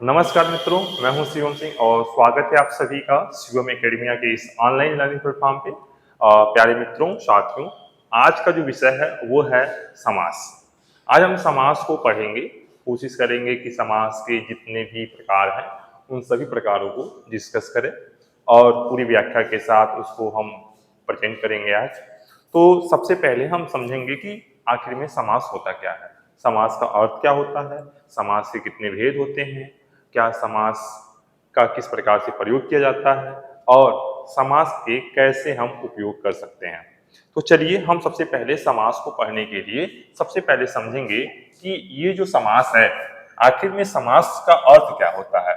नमस्कार मित्रों, मैं हूं शिवम सिंह और स्वागत है आप सभी का शिवम एकेडमिया के इस ऑनलाइन लर्निंग प्लेटफॉर्म पे। प्यारे मित्रों, साथियों, आज का जो विषय है वो है समास। आज हम समास को पढ़ेंगे, कोशिश करेंगे कि समास के जितने भी प्रकार हैं उन सभी प्रकारों को डिस्कस करें और पूरी व्याख्या के साथ उसको हम प्रेजेंट करेंगे आज। तो सबसे पहले हम समझेंगे कि आखिर में समास होता क्या है, समास का अर्थ क्या होता है, समास के कितने भेद होते हैं, क्या समास का किस प्रकार से प्रयोग किया जाता है और समास के कैसे हम उपयोग कर सकते हैं। तो चलिए हम सबसे पहले समास को पढ़ने के लिए सबसे पहले समझेंगे कि ये जो समास है आखिर में समास का अर्थ क्या होता है।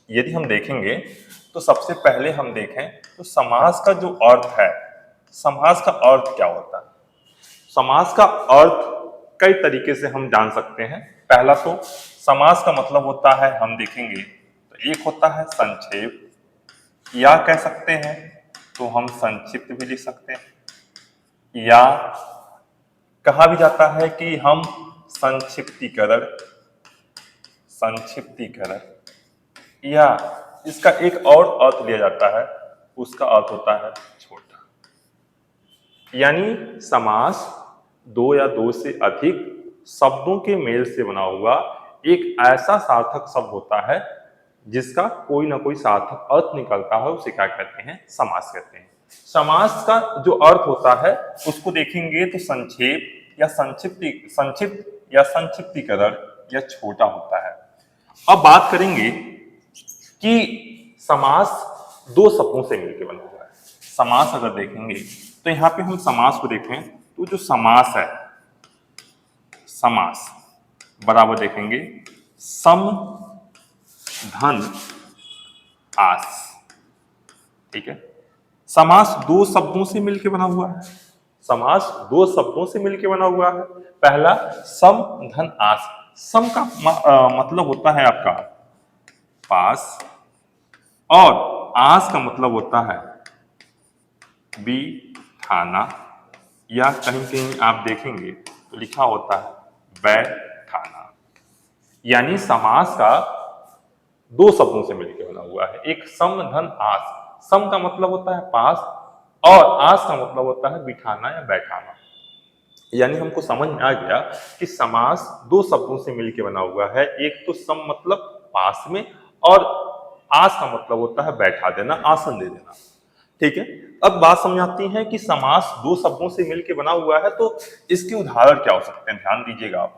यदि हम देखेंगे तो सबसे पहले हम देखें तो समास का जो अर्थ है, समास का अर्थ क्या होता है। समास का अर्थ कई तरीके से हम जान सकते हैं। पहला तो समास का मतलब होता है, हम देखेंगे तो एक होता है संक्षेप, या कह सकते हैं तो हम संक्षिप्त भी लिख सकते हैं, या कहा भी जाता है कि हम संक्षिप्तीकरण, या इसका एक और अर्थ लिया जाता है, उसका अर्थ होता है छोटा। यानी समास दो या दो से अधिक शब्दों के मेल से बना हुआ एक ऐसा सार्थक शब्द होता है जिसका कोई ना कोई सार्थक अर्थ निकलता है, उसे क्या कहते हैं, समास कहते हैं। समास का जो अर्थ होता है उसको देखेंगे तो संक्षेप या संक्षिप्त या संक्षिप्तीकरण या छोटा होता है। अब बात करेंगे कि समास दो शब्दों से मिलकर बना हुआ है। समास अगर देखेंगे तो यहाँ पे हम समास को देखें तो जो समास है, समास बराबर देखेंगे सम धन आस, ठीक है। समास दो शब्दों से मिलकर बना हुआ है, समास दो शब्दों से मिलकर बना हुआ है। पहला सम धन आस, सम का मतलब होता है आपका पास और आस का मतलब होता है बिठाना, या कहीं कहीं आप देखेंगे तो लिखा होता है बैठाना। यानी समास का दो शब्दों से मिलकर बना हुआ है, एक सम धन आस। सम का मतलब होता है पास और आस का मतलब होता है बिठाना या बैठाना। यानी हमको समझ में आ गया कि समास दो शब्दों से मिलकर बना हुआ है, एक तो सम मतलब पास में और आस का मतलब होता है बैठा देना, आसन दे देना, ठीक है। अब बात समझ आती है कि समास दो शब्दों से मिलकर बना हुआ है तो इसके उदाहरण क्या हो सकते हैं, ध्यान दीजिएगा आप।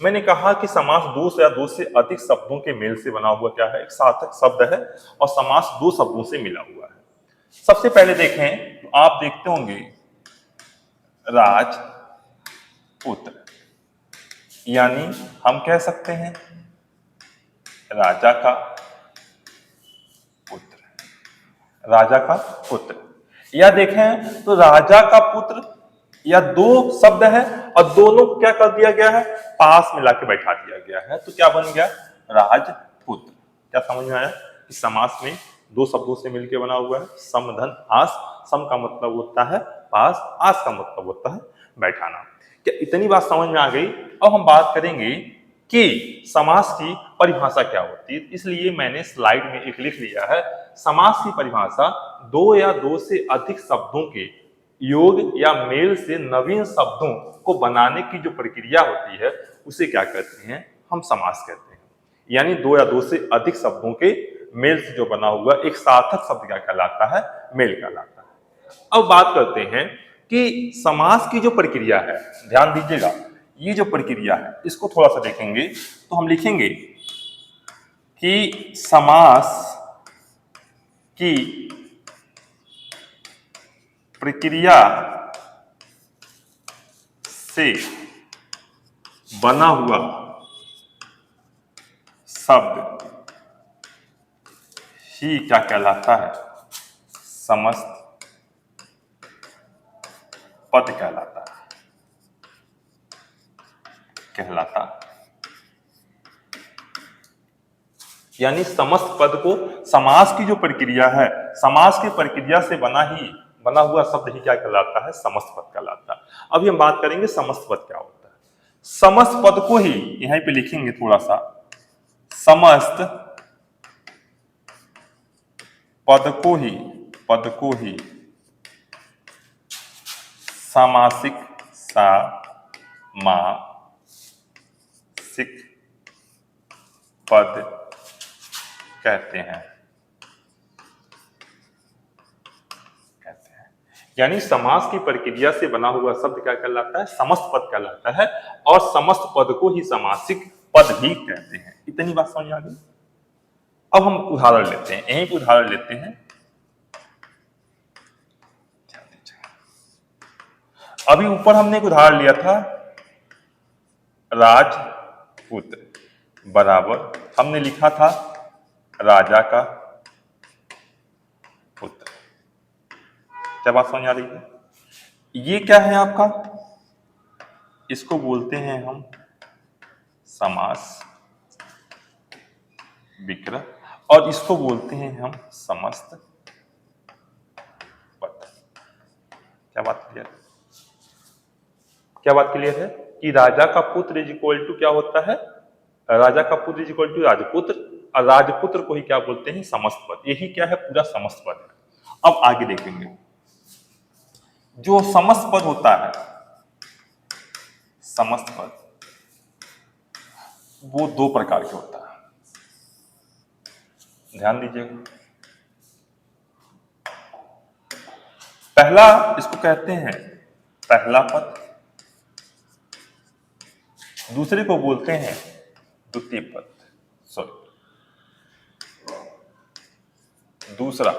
मैंने कहा कि समास दो या दो से अधिक शब्दों के मेल से बना हुआ क्या है, एक सार्थक शब्द है और समास दो शब्दों से मिला हुआ है। सबसे पहले देखें तो आप देखते होंगे राजपुत्र, यानी हम कह सकते हैं राजा का पुत्र, राजा का पुत्र। या देखें तो राजा का पुत्र, या दो शब्द है और दोनों को क्या कर दिया गया है, पास मिला के बैठा दिया गया है, तो क्या बन गया, राजपुत्र। क्या समझ में आया कि समास में दो शब्दों से मिलकर बना हुआ है, सम धन आस। सम का मतलब होता है पास, आस का मतलब होता है बैठाना। क्या इतनी बात समझ में आ गई। अब हम बात करेंगे कि समास की परिभाषा क्या होती है, इसलिए मैंने स्लाइड में एक लिख लिया है। समास की परिभाषा दो या दो से अधिक शब्दों के योग या मेल से नवीन शब्दों को बनाने की जो प्रक्रिया होती है उसे क्या कहते हैं, हम समास कहते हैं। यानी दो या दो से अधिक शब्दों के मेल से जो बना हुआ एक सार्थक शब्द क्या कहलाता है, मेल कहलाता है। अब बात करते हैं कि समास की जो प्रक्रिया है, ध्यान दीजिएगा, ये जो प्रक्रिया है इसको थोड़ा सा देखेंगे तो हम लिखेंगे कि समास की प्रक्रिया से बना हुआ शब्द ही क्या कहलाता है, समस्त पद कहलाता है, यानी समस्त पद को, समास की जो प्रक्रिया है, समास की प्रक्रिया से बना हुआ शब्द ही क्या कहलाता है, समस्त पद कहलाता है। अभी हम बात करेंगे समस्त पद क्या होता है। समस्त पद को ही यहीं पे लिखेंगे थोड़ा सा, समस्त पद को ही सामासिक पद कहते हैं। यानी समास की प्रक्रिया से बना हुआ शब्द क्या कहलाता है? समस्त पद कहलाता है, और समस्त पद को ही समासिक पद भी कहते हैं। इतनी बात समझ आ गई। अब हम उदाहरण लेते हैं, यहीं उदाहरण लेते हैं। अभी ऊपर हमने एक उदाहरण लिया था, राजपुत्र बराबर हमने लिखा था राजा का पुत्र। क्या बात समझ आ रही है? ये क्या है आपका? इसको बोलते हैं हम समास विग्रह, और इसको बोलते हैं हम समस्त पद। क्या बात क्लियर है? क्या बात क्लियर है कि राजा का पुत्र इज इक्वल टू क्या होता है? राजा का पुत्र इज इक्वल टू राजपुत्र, और राजपुत्र को ही क्या बोलते हैं? समस्त पद। यही क्या है? पूरा समस्त पद है। अब आगे देखेंगे, जो समस्त पद होता है, समस्त पद वो दो प्रकार के होता है। ध्यान दीजिएगा। पहला इसको कहते हैं पहला पद, दूसरे को बोलते हैं द्वितीय पद। दूसरा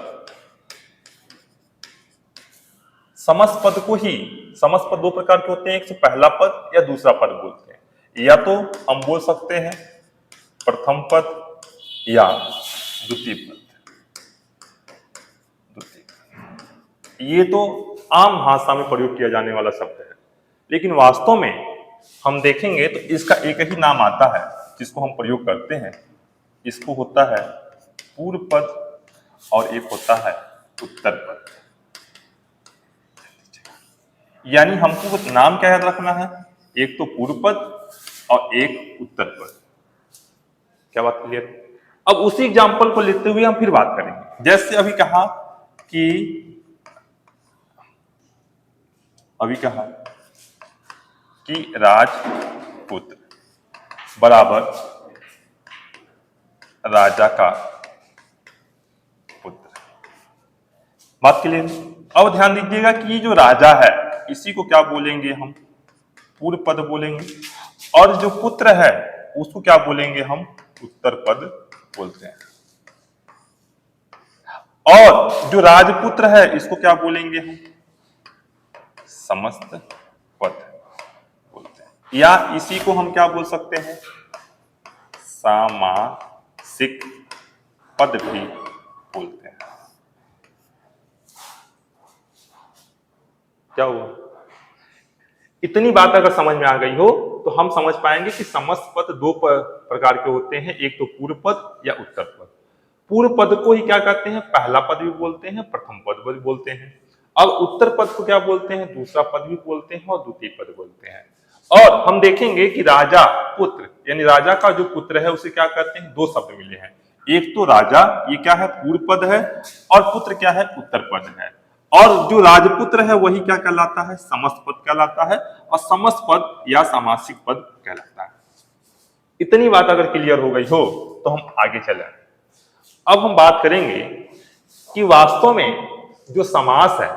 समस्त पद को ही, समस्त पद दो प्रकार के होते हैं, एक से पहला पद या दूसरा पद बोलते हैं। या तो हम बोल सकते हैं प्रथम पद या द्वितीय पद। ये तो आम भाषा में प्रयोग किया जाने वाला शब्द है, लेकिन वास्तव में हम देखेंगे तो इसका एक ही नाम आता है जिसको हम प्रयोग करते हैं। इसको होता है पूर्व पद और एक होता है उत्तर पद। यानी हमको नाम क्या याद रखना है? एक तो पूर्व पद और एक उत्तर पद। क्या बात क्लियर? अब उसी एग्जाम्पल को लेते हुए हम फिर बात करेंगे। जैसे अभी कहा कि राजपुत्र बराबर राजा का पुत्र। बात क्लियर? अब ध्यान दीजिएगा कि ये जो राजा है इसी को क्या बोलेंगे हम? पूर्व पद बोलेंगे, और जो पुत्र है उसको क्या बोलेंगे हम? उत्तर पद बोलते हैं। और जो राजपुत्र है इसको क्या बोलेंगे हम? समस्त पद बोलते हैं, या इसी को हम क्या बोल सकते हैं? सामासिक पद भी बोलते हैं। क्या हुआ? इतनी बात अगर समझ में आ गई हो तो हम समझ पाएंगे कि समस्त पद दो प्रकार के होते हैं, एक तो पूर्व पद या उत्तर पद। पूर्व पद को ही क्या कहते हैं? पहला पद भी बोलते हैं, प्रथम पद भी बोलते हैं। अब उत्तर पद को क्या बोलते हैं? दूसरा पद भी बोलते हैं और द्वितीय पद बोलते हैं। और हम देखेंगे कि राजा पुत्र, यानी राजा का जो पुत्र है उसे क्या कहते हैं? दो शब्द मिले हैं, एक तो राजा, ये क्या है? पूर्व पद है, और पुत्र क्या है? उत्तर पद है। और जो राजपुत्र है वही क्या कहलाता है? समस्त पद कहलाता है, और समस्त पद या सामासिक पद कहलाता है। इतनी बात अगर क्लियर हो गई हो तो हम आगे चलें। अब हम बात करेंगे कि वास्तव में जो समास है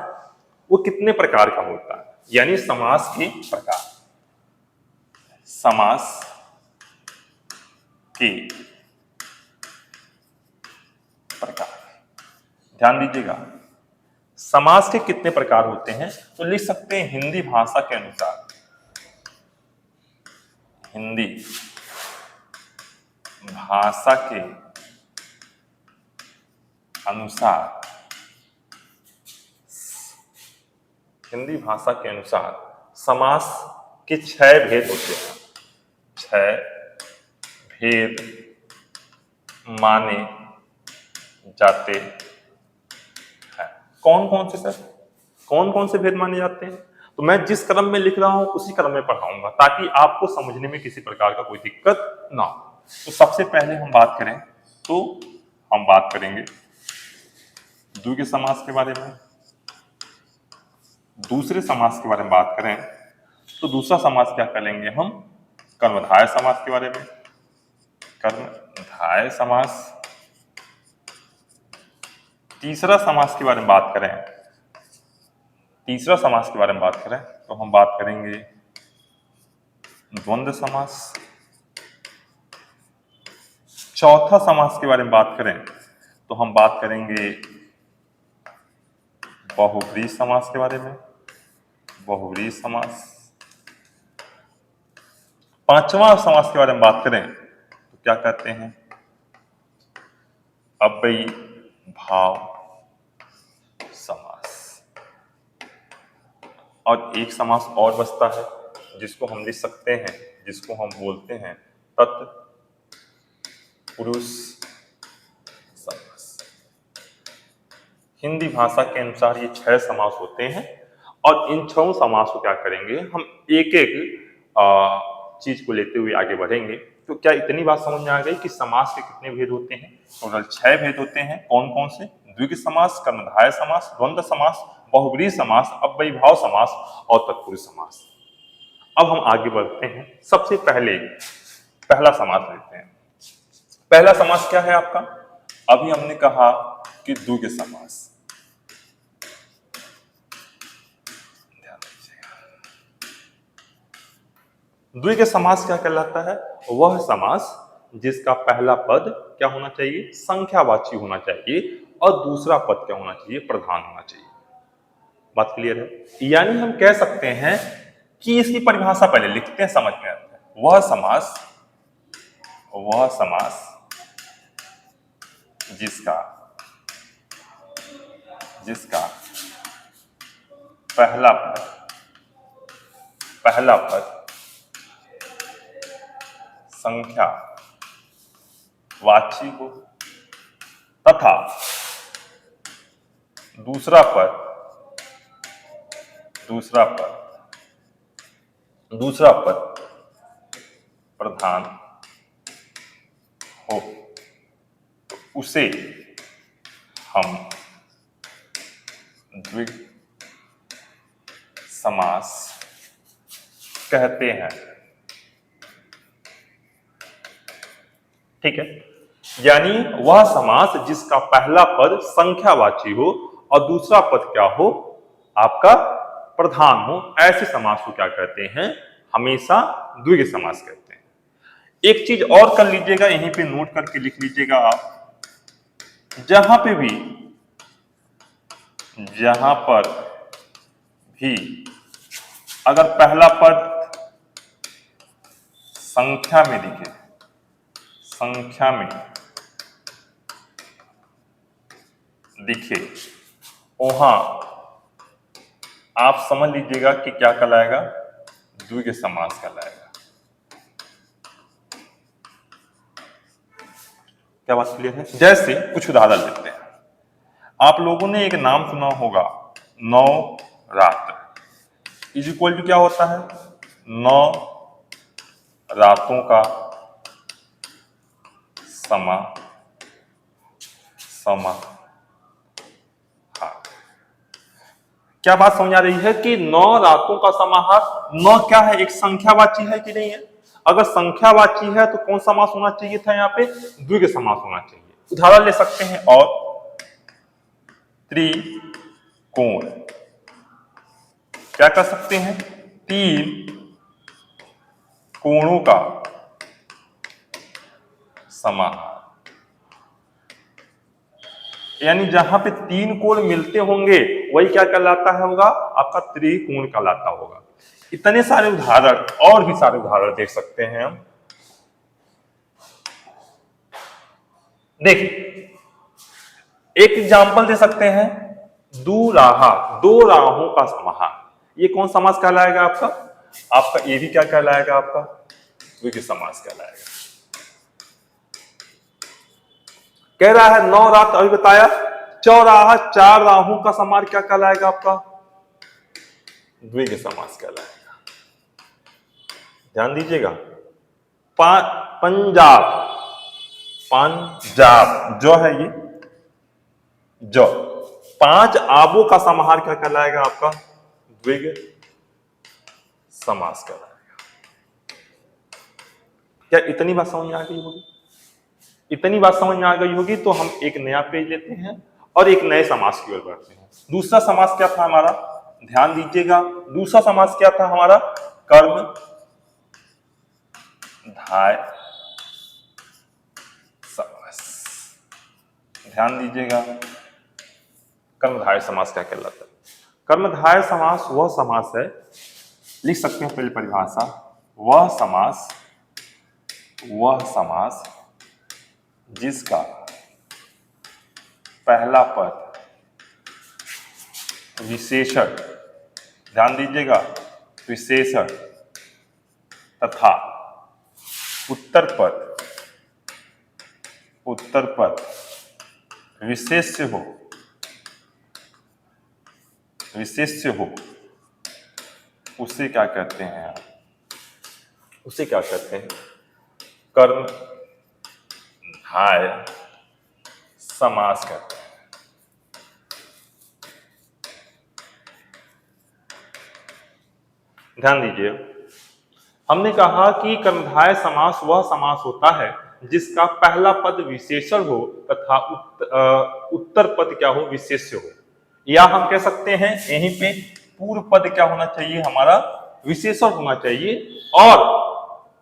वो कितने प्रकार का होता है, यानी समास के प्रकार। समास के प्रकार, ध्यान दीजिएगा। समास के कितने प्रकार होते हैं तो लिख सकते हैं हिंदी भाषा के अनुसार। हिंदी भाषा के अनुसार, हिंदी भाषा के अनुसार समास के 6 भेद होते हैं। 6 भेद माने जाते हैं। कौन कौन से सर? कौन कौन से भेद माने जाते हैं? तो मैं जिस क्रम में लिख रहा हूं उसी क्रम में पढ़ाऊंगा ताकि आपको समझने में किसी प्रकार का कोई दिक्कत ना हो। तो सबसे पहले हम बात करें तो हम बात करेंगे द्विगु समास के बारे में। दूसरे समास के बारे में बात करें तो दूसरा समास क्या करेंगे हम, कर्मधारय समास के बारे में। कर्मधारय समास। तीसरा समास के बारे में बात करें, तीसरा समास के बारे में बात करें तो हम बात करेंगे द्वंद्व समास। चौथा समास के बारे में बात करें तो हम बात करेंगे बहुव्रीहि समास के बारे में, बहुव्रीहि समास। पांचवा समास के बारे में बात करें तो क्या कहते हैं, अव्ययी भाव समास। और एक समास और बचता है जिसको हम लिख सकते हैं, जिसको हम बोलते हैं तत्पुरुष समास। हिंदी भाषा के अनुसार ये 6 समास होते हैं और इन 6 समास को क्या करेंगे हम एक एक चीज को लेते हुए आगे बढ़ेंगे। तो क्या इतनी बात समझ में आ गई कि समास के कितने भेद होते हैं? टोटल 6 भेद होते हैं। कौन कौन से? द्विगु समास, कर्मधारय समास, द्वंद्व समास, बहुव्रीहि समास, अव्ययी भाव समास और तत्पुरुष समास। अब हम आगे बढ़ते हैं। सबसे पहले पहला समास लेते हैं। पहला समास क्या है आपका? अभी हमने कहा कि द्विगु समास। द्विगु समास क्या कहलाता है? वह समास जिसका पहला पद क्या होना चाहिए? संख्यावाची होना चाहिए और दूसरा पद क्या होना चाहिए? प्रधान होना चाहिए। बात क्लियर है? यानी हम कह सकते हैं कि इसकी परिभाषा पहले लिखते हैं, समझ में आता है। वह समास जिसका पहला पद संख्यावाची हो तथा दूसरा पद प्रधान हो, उसे हम द्विगु समास कहते हैं। ठीक है? यानी वह समास जिसका पहला पद संख्यावाची हो और दूसरा पद क्या हो? आपका प्रधान हो, ऐसे समास को क्या कहते हैं? हमेशा द्विगु समास कहते हैं। एक चीज और कर लीजिएगा, यहीं पे नोट करके लिख लीजिएगा आप। जहां पर भी अगर पहला पद संख्या में दिखे वहां आप समझ लीजिएगा कि क्या कहलाएगा? द्विगु समास कहलाएगा। क्या बात क्लियर है? जैसे कुछ उदाहरण लेते हैं। आप लोगों ने एक नाम सुना होगा, नवरात्र। इज इक्वल टू क्या होता है? 9 रातों का समाहार। क्या बात समझ आ रही है कि 9 रातों का समाहार? 9 क्या है? एक संख्यावाची है कि नहीं है? अगर संख्यावाची है तो कौन समास होना चाहिए था? यहाँ पे द्विगु समास होना चाहिए। उदाहरण ले सकते हैं। और त्रिकोण, क्या कर सकते हैं? 3 कोणों का समाहार। यानी जहां पे 3 कोण मिलते होंगे वही क्या कहलाता है? होगा आपका त्रिकोण कहलाता होगा। इतने सारे उदाहरण और भी सारे उदाहरण देख सकते हैं हम। देखिए एक एग्जाम्पल दे सकते हैं, दुराहा, 2 राहों का समाहार। ये कौन समास कहलाएगा आपका? आपका ये भी क्या कहलाएगा? आपका द्विगु समास कहलाएगा। कह रहा है 9 रात, अभी बताया। चौराहा, 4 राहों का समाहार क्या कहलाएगा? आपका द्विगु समास कहलाएगा। ध्यान दीजिएगा। पंजाब, पंजाब जो है ये जो 5 आबों का समाहार क्या कहलाएगा आपका? द्विग समास कहलाएगा। क्या इतनी बात समझ में आ गई होगी? इतनी बात समझ में आ गई होगी तो हम एक नया पेज लेते हैं और एक नए समास की ओर बढ़ते हैं। दूसरा समास क्या था हमारा? ध्यान दीजिएगा, दूसरा समास क्या था हमारा? कर्म धाय समास। ध्यान दीजिएगा, कर्मधारय समास क्या कहलाता है? कर्मधारय समास वह समास है, लिख सकते हैं पहले परिभाषा, वह समास जिसका पहला पद विशेषण, ध्यान दीजिएगा, विशेषण तथा उत्तर पद विशेष्य हो, उसे क्या कहते हैं आप? उसे क्या कहते हैं? कर्मधारय समास कहते हैं। ध्यान दीजिए, हमने कहा कि कर्मधारय समास वह समास होता है जिसका पहला पद विशेषण हो तथा उत्तर पद क्या हो? विशेष्य हो। या हम कह सकते हैं यहीं पे पूर्व पद क्या होना चाहिए? हमारा विशेषण होना चाहिए और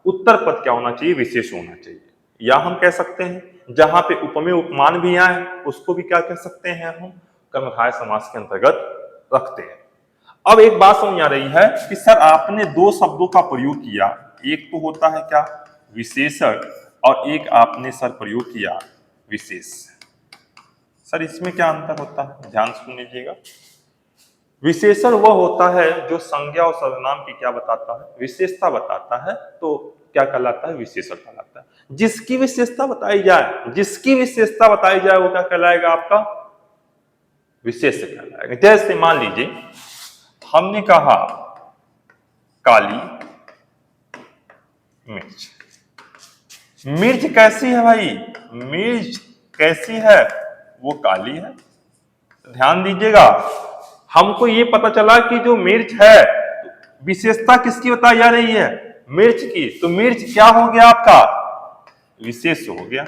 उत्तर पद क्या होना चाहिए? विशेष होना चाहिए। या हम कह सकते हैं जहां पे उपमेय उपमान भी आए उसको भी क्या कह सकते हैं? हम कर्मधारय समास के अंतर्गत रखते हैं। अब एक बात समझ आ रही है कि सर आपने दो शब्दों का प्रयोग किया, एक तो होता है क्या? विशेषण, और एक आपने सर प्रयोग किया विशेष। सर इसमें क्या अंतर होता है? ध्यान सुन लीजिएगा। विशेषण वह होता है जो संज्ञा और सर्वनाम की क्या बताता है? विशेषता बताता है, तो क्या कहलाता है? विशेषण कहलाता है। जिसकी विशेषता बताई जाए वो क्या कहलाएगा? आपका विशेष कहलाएगा। जैसे मान लीजिए हमने कहा काली मिर्च। मिर्च कैसी है भाई? मिर्च कैसी है? वो काली है। ध्यान दीजिएगा, हमको ये पता चला कि जो मिर्च है विशेषता किसकी बताई जा रही है? मिर्च की। तो मिर्च क्या हो गया आपका? विशेष हो गया।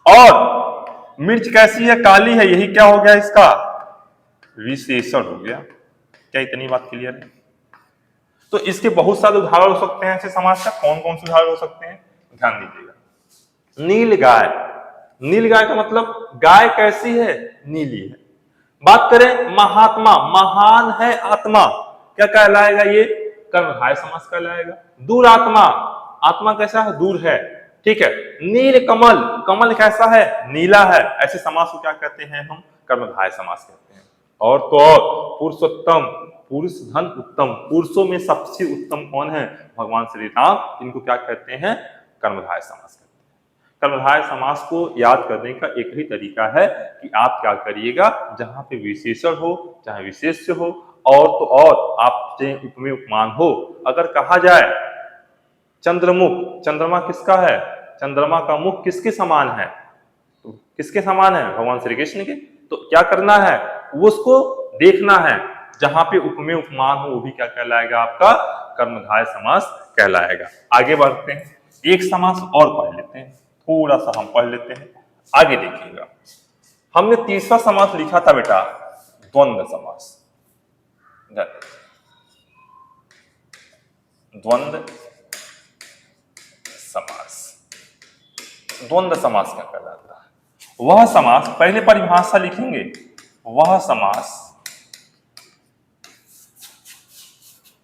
और मिर्च कैसी है? काली है। यही क्या हो गया? इसका विशेषण हो गया। क्या इतनी बात क्लियर है? तो इसके बहुत सारे उदाहरण हो सकते हैं ऐसे समास का। कौन कौन से उदाहरण हो सकते हैं? ध्यान दीजिएगा। नील गाय। नील गाय का मतलब गाय कैसी है? नीली है। बात करें महात्मा, महान है आत्मा, क्या कहलाएगा? ये कर्मधारय समास कहलाएगा। दूर आत्मा, आत्मा कैसा है? दूर है। ठीक है। नील कमल, कमल कैसा है? नीला है। ऐसे समास को क्या कहते हैं? हम कर्मधारय समास कहते हैं। और तो और पुरुषोत्तम, पुरुष धन उत्तम, पुरुषों में सबसे उत्तम कौन है? भगवान श्री राम। इनको क्या कहते हैं? कर्मधारय समास कहते हैं। कर्मधारय समास को याद करने का एक ही तरीका है कि आप क्या करिएगा, जहां पे विशेषण हो चाहे विशेष्य हो और तो और आपसे उपमेय उपमान हो। अगर कहा जाए चंद्रमुख, चंद्रमा किसका है? चंद्रमा का मुख किसके समान है? तो किसके समान है? भगवान श्री कृष्ण के। तो क्या करना है? उसको देखना है। जहां पे उपमेय उपमान हो वो भी क्या कहलाएगा? आपका कर्मधारय समास कहलाएगा। आगे बढ़ते हैं, एक समास और पढ़ लेते हैं, थोड़ा सा हम पढ़ लेते हैं, आगे देखिएगा। हमने तीसरा समास लिखा था बेटा, द्वंद्व समास। द्वंद्व समास, द्वंद्व समास क्या कहलाता है? वह समास, पहले परिभाषा लिखेंगे, वह समास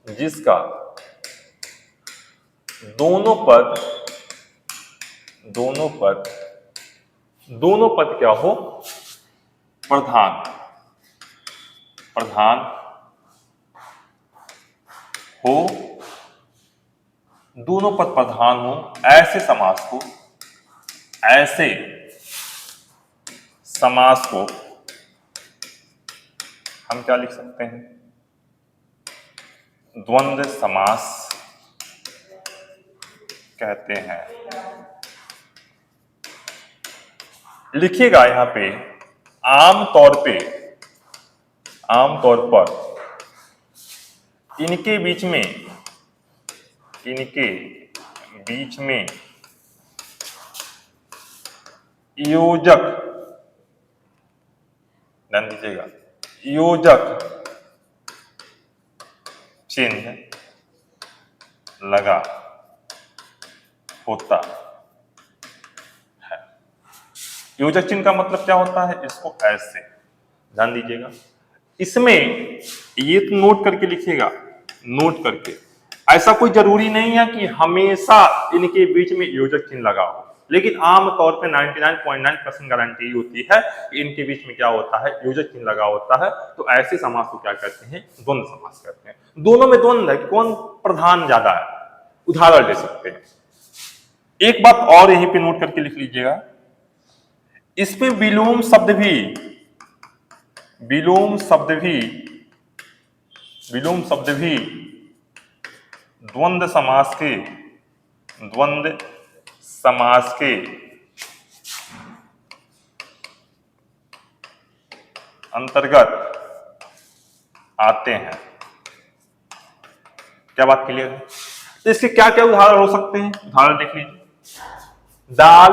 जिसका दोनों पद क्या हो? प्रधान हो, दोनों पद प्रधान हो, ऐसे समास को हम क्या लिख सकते हैं? द्वंद्व समास कहते हैं। लिखिएगा यहां पे आमतौर पर इनके बीच में योजक, ध्यान दीजिएगा, योजक चिन्ह लगा होता है। योजक चिन्ह का मतलब क्या होता है, इसको ऐसे ध्यान दीजिएगा। इसमें ये तो नोट करके लिखिएगा, नोट करके। ऐसा कोई जरूरी नहीं है कि हमेशा इनके बीच में योजक चिन्ह लगा हो, लेकिन आमतौर पे 99.9% गारंटी होती है कि इनके बीच में क्या होता है, योजक चिन्ह लगा होता है। तो ऐसे समास को क्या कहते हैं, द्वंद्व समास कहते हैं। दोनों में द्वंद्व है कि कौन प्रधान ज्यादा है। उदाहरण ले सकते हैं। एक बात और यहीं पे नोट करके लिख लीजिएगा, इसमें विलोम शब्द भी द्वंद्व समास के अंतर्गत आते हैं। क्या बात क्लियर है? तो इसके क्या क्या उदाहरण हो सकते हैं, उदाहरण देख लीजिए। दाल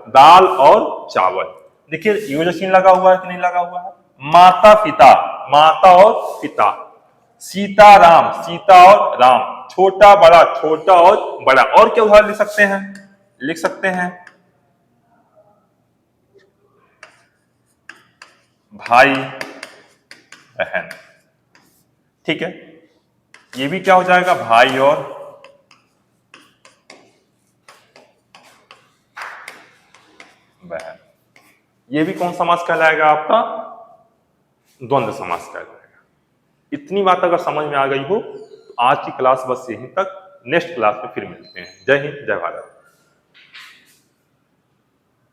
दाल और चावल, देखिए योजक चिन्ह लगा हुआ है कि नहीं लगा हुआ है। माता और पिता, सीता और राम, छोटा और बड़ा। और क्या उदाहरण लिख सकते हैं, भाई बहन। ठीक है, ये भी क्या हो जाएगा, भाई और बहन। ये भी कौन समास कहलाएगा, आपका द्वंद्व समास कहलाएगा। इतनी बात अगर समझ में आ गई हो तो आज की क्लास बस यहीं तक। नेक्स्ट क्लास में फिर मिलते हैं। जय हिंद, जय भारत।